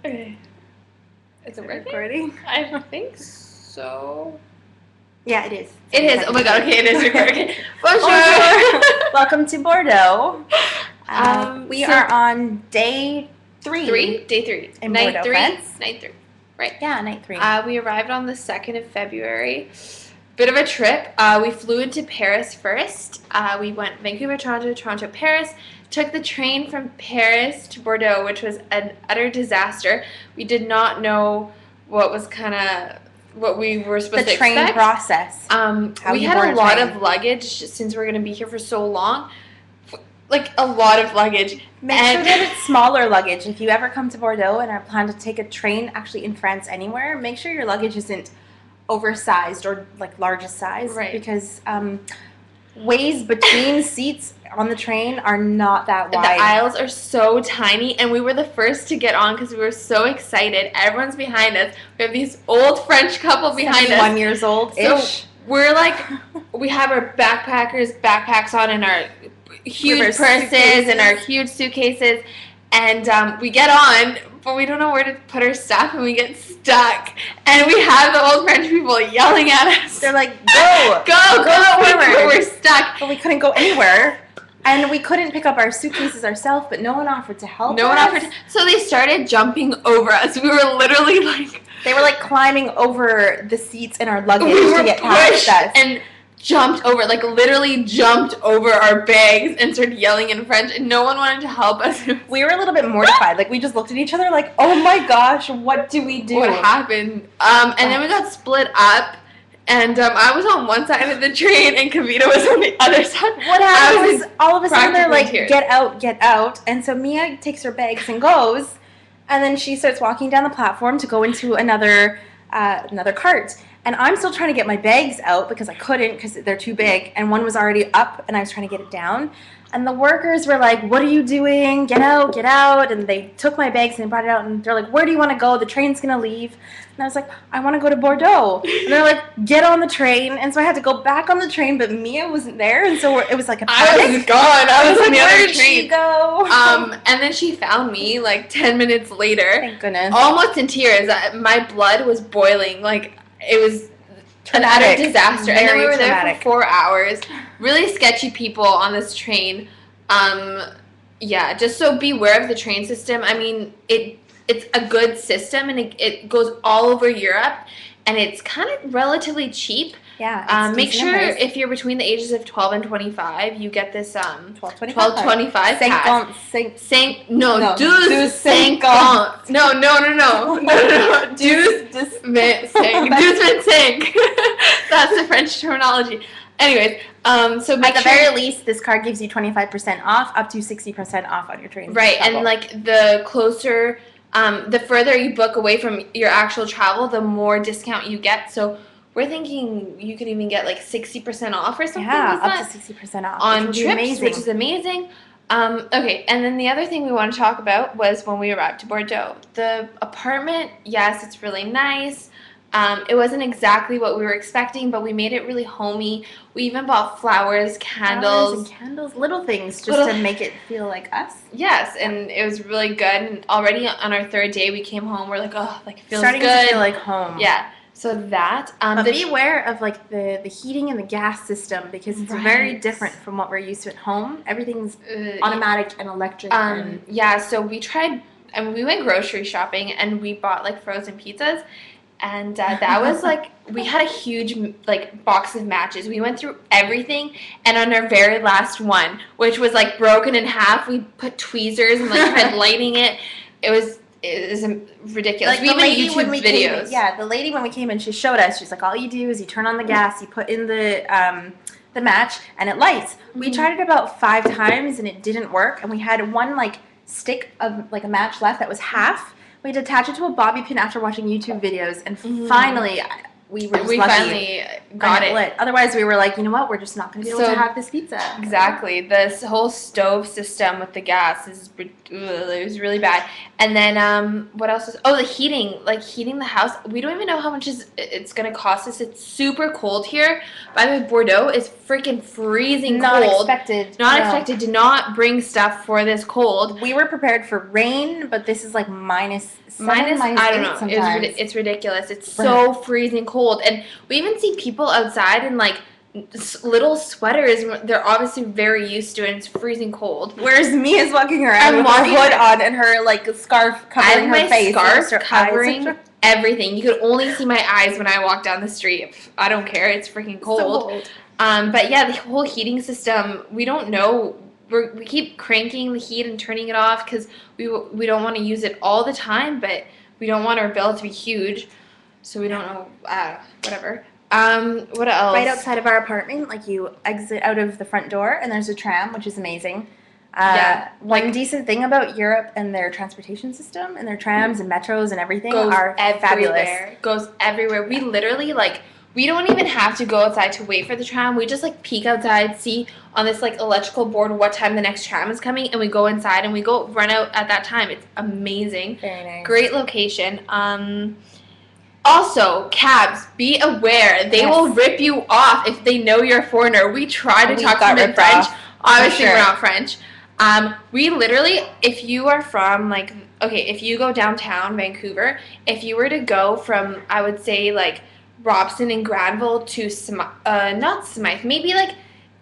Okay. Is it recording? I think so. Yeah, it is. It is. Oh my god, okay, it is recording. Bonjour! Welcome to Bordeaux. We So are on day 3. Day 3. In Night Bordeaux, 3. France. Night 3. Right. Yeah, night 3. We arrived on the 2nd of February. Bit of a trip. We flew into Paris first. We went Vancouver, Toronto, Paris. Took the train from Paris to Bordeaux, which was an utter disaster. We did not know what was what we were supposed to expect. The train process. We had a lot of luggage since we're going to be here for so long. Like, a lot of luggage. Make sure that it's smaller luggage. If you ever come to Bordeaux and are planning to take a train, actually in France anywhere, make sure your luggage isn't oversized or like largest size. Right. Because ways between seats on the train are not that wide. The aisles are so tiny, and we were the first to get on because we were so excited. Everyone's behind us. We have these old French couple behind us. 1 years old-ish. So we're like, we have our backpacks on and our huge purses and our huge suitcases, and we get on, but we don't know where to put our stuff, and we get stuck. And we have the old French people yelling at us. They're like, go forward. We're stuck. But we couldn't go anywhere. And we couldn't pick up our suitcases ourselves, but no one offered to help us. So they started jumping over us. We were literally like... They were like climbing over the seats in our luggage to get past us. And jumped over, like literally jumped over our bags and started yelling in French, and no one wanted to help us. We were a little bit mortified. Like, we just looked at each other like, oh my gosh, what do we do? What happened? And then we got split up. And I was on one side of the train, and Kavita was on the other side. What happened was, all of a sudden, they're like, get out. And so Mia takes her bags and goes, and then she starts walking down the platform to go into another cart. And I'm still trying to get my bags out because I couldn't because they're too big. And one was already up, and I was trying to get it down. And the workers were like, what are you doing? Get out. And they took my bags and brought it out. And they're like, where do you want to go? The train's going to leave. And I was like, I want to go to Bordeaux. And they're like, get on the train. And so I had to go back on the train, but Mia wasn't there. And so it was like a panic. I was gone. I was on the other where did train. She go? And then she found me like 10 minutes later. Thank goodness. Almost in tears. My blood was boiling. Like, it was an utter disaster. And then we were there for 4 hours. Really sketchy people on this train. Yeah, just so beware of the train system. I mean, it's a good system, and it goes all over Europe, and it's kind of relatively cheap. Yeah. Make sure if you're between the ages of 12 and 25, you get this 12.25 pass. 12 No. 12.25. That's the French terminology. Anyways, so at the very least, this card gives you 25% off, up to 60% off on your train. Right, travel. And like the closer, the further you book away from your actual travel, the more discount you get. So we're thinking you could even get like 60% off or something. Yeah, up to 60% off on trips, which is amazing. Okay, and then the other thing we want to talk about was when we arrived to Bordeaux. The apartment, yes, it's really nice. It wasn't exactly what we were expecting, but we made it really homey. We even bought flowers, candles, little things just to make it feel like us. Yes, and it was really good. And already on our 3rd day, we came home. We're like, oh, like it feels starting good. To feel like home. Yeah. So that. But be aware of like the heating and the gas system because it's very different from what we're used to at home. Everything's automatic and electric. Yeah. So we tried, and we went grocery shopping, and we bought like frozen pizzas. And that was like, we had a huge like box of matches. We went through everything, and on our very last one, which was like broken in half, we put tweezers and like tried lighting it. It was ridiculous. Like we even YouTube videos. The lady when we came in, she showed us. She's like, all you do is you turn on the gas, you put in the match, and it lights. We tried it about 5 times, and it didn't work. And we had one like stick of like a match left that was half. We had to attach it to a bobby pin after watching YouTube videos, and finally we were just lucky. Finally got it. Lit. Otherwise, we were like, you know what? We're just not going to be able to have this pizza. Exactly. This whole stove system with the gas it was really bad. And then what else is? Oh, the heating. Like heating the house. We don't even know how much it's going to cost us. It's super cold here. By the way, Bordeaux is freaking freezing cold. Not expected. Did not bring stuff for this cold. We were prepared for rain, but this is like minus I don't know. It's ridiculous. It's so freezing cold, and we even see people outside in like little sweaters. They're obviously very used to it. And it's freezing cold. Whereas Mia's walking around with her hood on and her like scarf covering her face. Scarf covering everything. You could only see my eyes when I walk down the street. I don't care. It's freaking cold. So cold. But yeah, the whole heating system. We don't know. We keep cranking the heat and turning it off because we don't want to use it all the time, but we don't want our bill to be huge, so we don't know. Whatever. What else? Right outside of our apartment, like you exit out of the front door, and there's a tram, which is amazing. One decent thing about Europe and their transportation system and their trams and metros and everything are fabulous. Goes everywhere. We literally we don't even have to go outside to wait for the tram. We just peek outside, see on this electrical board what time the next tram is coming, and we go inside and we go run out at that time. It's amazing. Very nice. Great location. Also, cabs, be aware. They will rip you off if they know you're a foreigner. We try to talk to them in French. Obviously, we're not French. We literally, if you are from if you go downtown Vancouver, if you were to go from, I would say Robson and Granville to not Smythe, maybe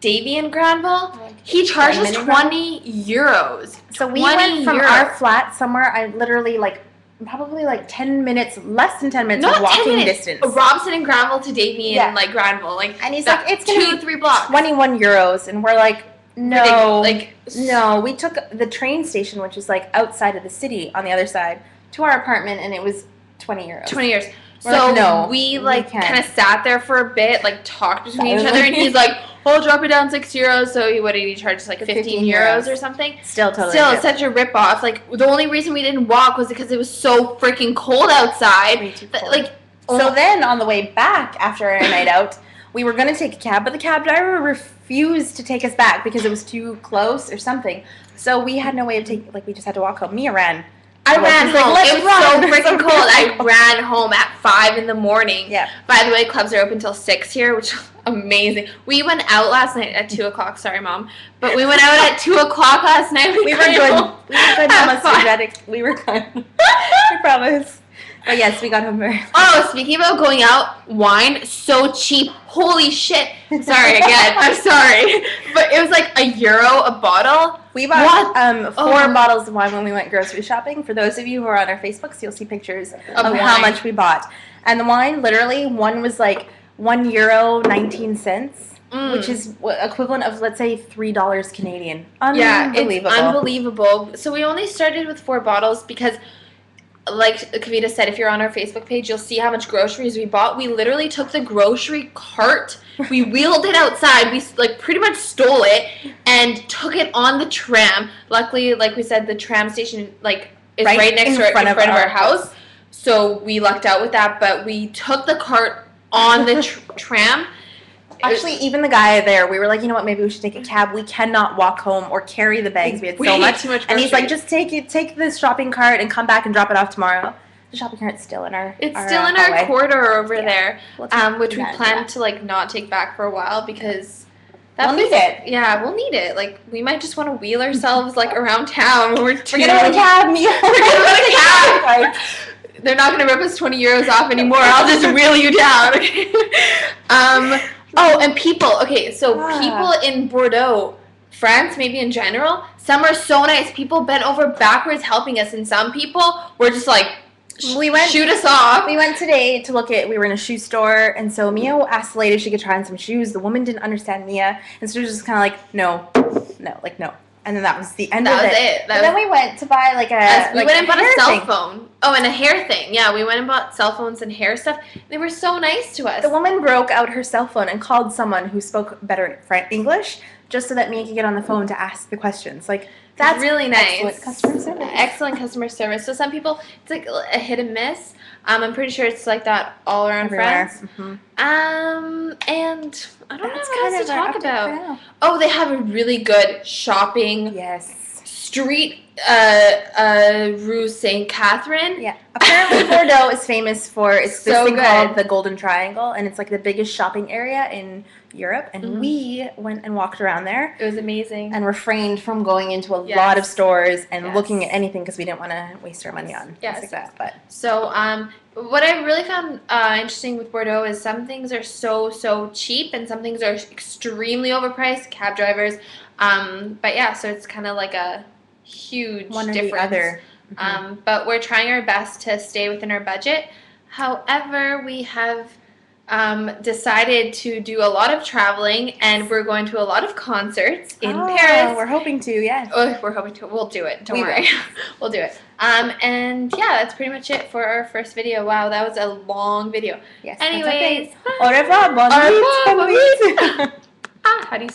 Davie and Granville, he charges 20 euros. So we went from our flat somewhere, I literally probably 10 minutes, less than 10 minutes of walking distance. Robson and Granville to Davie and Granville. And he's it's 2-3 blocks. 21 euros. And we're no. No, we took the train station, which is outside of the city on the other side, to our apartment, and it was 20 euros. 20 euros. So we kind of sat there for a bit, talked between each other, and he's I'll drop it down 6 euros. So what did he charge us, 15 euros or something? Still such a ripoff. The only reason we didn't walk was because it was so freaking cold outside. Way too cold. So then on the way back after our night out, we were going to take a cab, but the cab driver refused to take us back because it was too close or something. So we had no way of taking, we just had to walk home. Mia ran. I ran home. It was so freaking cold. I ran home at 5 in the morning. Yeah. By the way, clubs are open till 6 here, which is amazing. We went out last night at 2 o'clock. Sorry, Mom. But we went out at 2 o'clock last night. We were good. We were good. I promise. But yes, we got home very late. Oh, speaking about going out, wine, so cheap. Holy shit. Sorry again. I'm sorry. But it was €1 a bottle. We bought 4 bottles of wine when we went grocery shopping. For those of you who are on our Facebooks, you'll see pictures of how much we bought. And the wine, literally, one was €1.19, which is equivalent of, let's say, $3 Canadian. Unbelievable. Yeah, it's unbelievable. So we only started with 4 bottles because, like Kavita said, if you're on our Facebook page, you'll see how much groceries we bought. We literally took the grocery cart, we wheeled it outside, we pretty much stole it, and took it on the tram. Luckily, like we said, the tram station is right next to in front of our house. So we lucked out with that, but we took the cart on the tram. Actually, even the guy there, we were like, you know what, maybe we should take a cab. We cannot walk home or carry the bags. We had so much. Too much and he's like, just take this shopping cart and come back and drop it off tomorrow. The shopping cart's still in our our corridor over there, which we plan to not take back for a while because we'll need it. Yeah, we'll need it. We might just want to wheel ourselves around town when we're gonna go to cab. We're gonna go to cab. They're not gonna rip us 20 euros off anymore. I'll just wheel you down. Oh, and people. Okay, so people in Bordeaux, France, maybe in general, some are so nice. People bent over backwards helping us, and some people were just shoot us off. We went today to we were in a shoe store, and so Mia asked the lady if she could try on some shoes. The woman didn't understand Mia, and so she was just kind of no. And then that was the end of it. That was it. Then we went to buy we went and bought a cell phone. Oh, and a hair thing. Yeah, we went and bought cell phones and hair stuff. They were so nice to us. The woman broke out her cell phone and called someone who spoke better English just so that Mia could get on the phone to ask the questions. That's That's really nice. Excellent customer service. Excellent customer service. So some people, it's like a hit and miss. I'm pretty sure it's like that all around France. Mm-hmm. And I don't know what else to talk about. Oh, they have a really good shopping street, Rue St. Catherine. Yeah. Apparently Bordeaux is famous for this thing called the Golden Triangle, and it's like the biggest shopping area in Europe, and we went and walked around there. It was amazing. And refrained from going into a lot of stores and looking at anything because we didn't want to waste our money on things like that. But so what I really found interesting with Bordeaux is some things are so cheap and some things are extremely overpriced. Cab drivers, but yeah, so it's kind of like a huge one or difference. The other. But we're trying our best to stay within our budget. However, we have decided to do a lot of traveling, and we're going to a lot of concerts in Paris. We're hoping to, yes. Oh, we're hoping to. We'll do it. Don't worry. We'll do it. And yeah, that's pretty much it for our first video. Wow, that was a long video. Yes. Anyways, au revoir, bon nuit. How do you